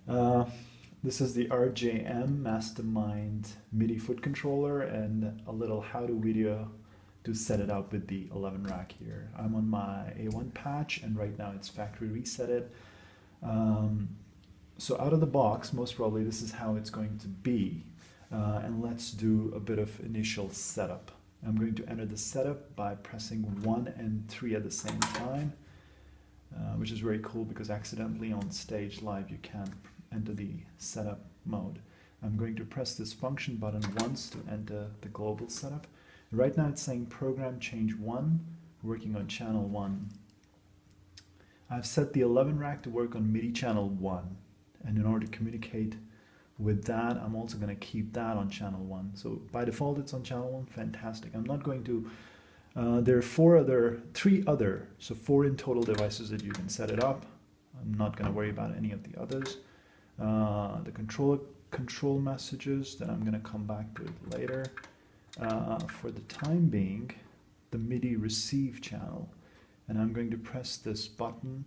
Uh, this is the Rjm Mastermind MIDI foot controller and a little how-to video to set it up with the 11 rack here. I'm on my A1 patch and right now it's factory resetted. So out of the box, most probably this is how it's going to be. And let's do a bit of initial setup. I'm going to enter the setup by pressing 1 and 3 at the same time, which is very cool because accidentally on stage live you can't enter the setup mode. I'm going to press this function button once to enter the global setup. Right now it's saying program change 1, working on channel 1. I've set the 11 rack to work on MIDI channel 1, and in order to communicate with that, I'm also going to keep that on channel 1. So by default it's on channel 1, fantastic. I'm not going to, there are 3 other, so 4 in total devices that you can set it up. I'm not going to worry about any of the others. The control messages that I'm going to come back to it later. For the time being, the MIDI receive channel, and I'm going to press this button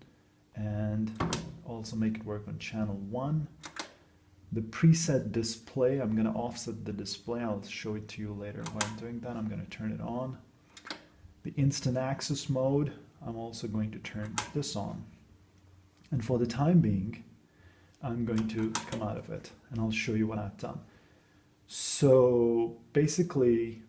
and also make it work on channel 1. The preset display, I'm going to offset the display. I'll show it to you later when I'm doing that. I'm going to turn it on. The instant access mode, I'm also going to turn this on. And for the time being, I'm going to come out of it and I'll show you what I've done. So basically,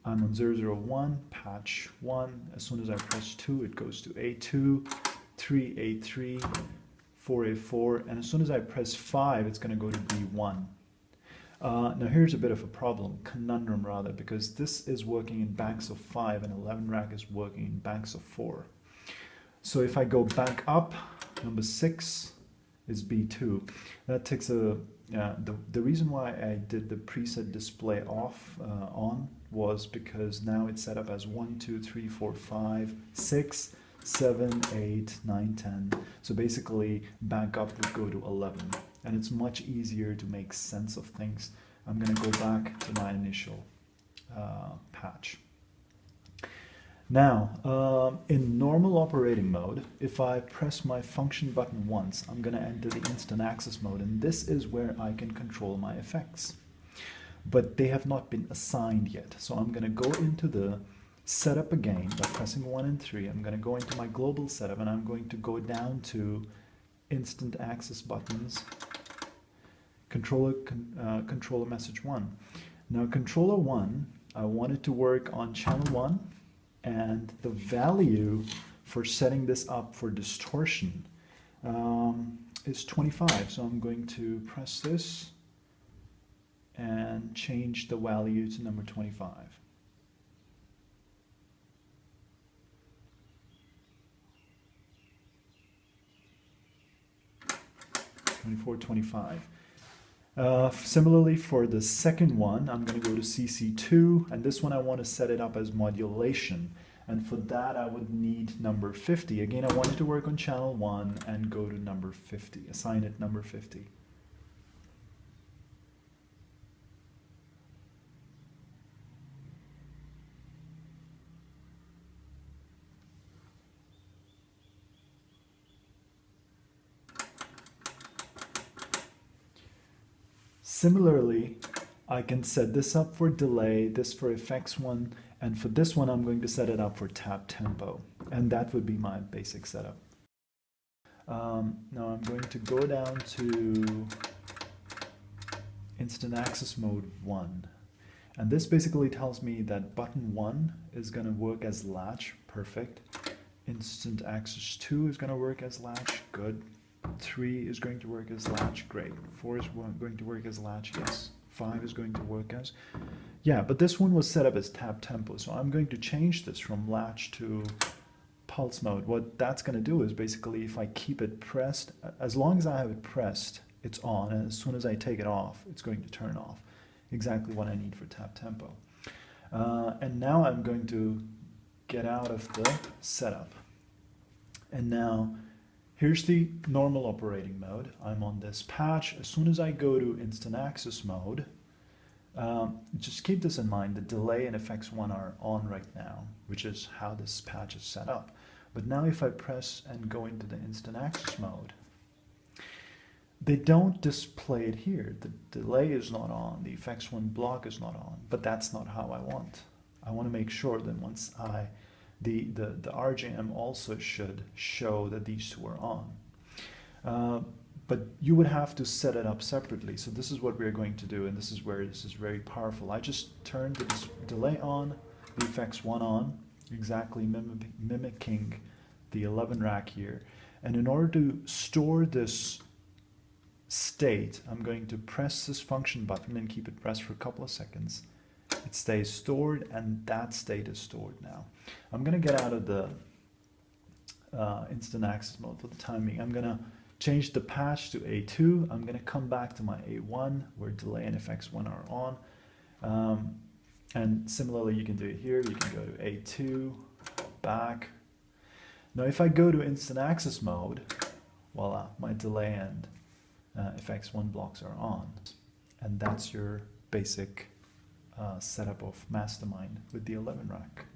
I'm on 001, patch 1. As soon as I press 2, it goes to A2, 3, A3, 4, A4, and as soon as I press 5, it's going to go to B1. Now here's a bit of a problem, conundrum rather, because this is working in banks of 5 and 11 rack is working in banks of 4. So if I go back up, number 6 is B2. That takes a, the reason why I did the preset display off, on, was because now it's set up as 1, 2, 3, 4, 5, 6, 7, 8, 9, 10. So basically back up would go to 11. And it's much easier to make sense of things. I'm going to go back to my initial patch. Now, in normal operating mode, if I press my function button once, I'm going to enter the instant access mode, and this is where I can control my effects. But they have not been assigned yet. So I'm going to go into the setup again by pressing 1 and 3. I'm going to go into my global setup and I'm going to go down to instant access buttons, controller message 1. Now controller 1, I want it to work on channel 1, and the value for setting this up for distortion is 25. So I'm going to press this and change the value to number 25. 24, 25. Similarly for the second one, I'm going to go to CC2, and this one I want to set it up as modulation. And for that I would need number 50. Again, I want it to work on channel 1 and go to number 50, assign it number 50. Similarly, I can set this up for delay, this for effects 1, and for this one I'm going to set it up for tap tempo, and that would be my basic setup. Now I'm going to go down to instant access mode 1, and this basically tells me that button 1 is going to work as latch, perfect. Instant access 2 is going to work as latch, good. 3 is going to work as latch, great. 4 is going to work as latch, yes. 5 is going to work as, yeah, but this one was set up as tap tempo, so I'm going to change this from latch to pulse mode. What that's going to do is basically if I keep it pressed, as long as I have it pressed, it's on, and as soon as I take it off, it's going to turn off. Exactly what I need for tap tempo. And now I'm going to get out of the setup. And now, here's the normal operating mode. I'm on this patch. As soon as I go to instant access mode, just keep this in mind, the delay and effects 1 are on right now, which is how this patch is set up. But now if I press and go into the instant access mode, they don't display it here. The delay is not on, the effects one block is not on, but that's not how I want. I want to make sure that once the RJM also should show that these two are on. But you would have to set it up separately. So this is what we're going to do, and this is where this is very powerful. I just turned the delay on, the effects one on, exactly mimicking the 11 rack here. And in order to store this state, I'm going to press this function button and keep it pressed for a couple of seconds. It stays stored, and that state is stored now. I'm going to get out of the instant access mode for the time being. I'm going to change the patch to A2. I'm going to come back to my A1 where delay and effects 1 are on. And similarly, you can do it here. You can go to A2, back. Now, if I go to instant access mode, voila, my delay and effects 1 blocks are on. And that's your basic setup of Mastermind with the 11 rack.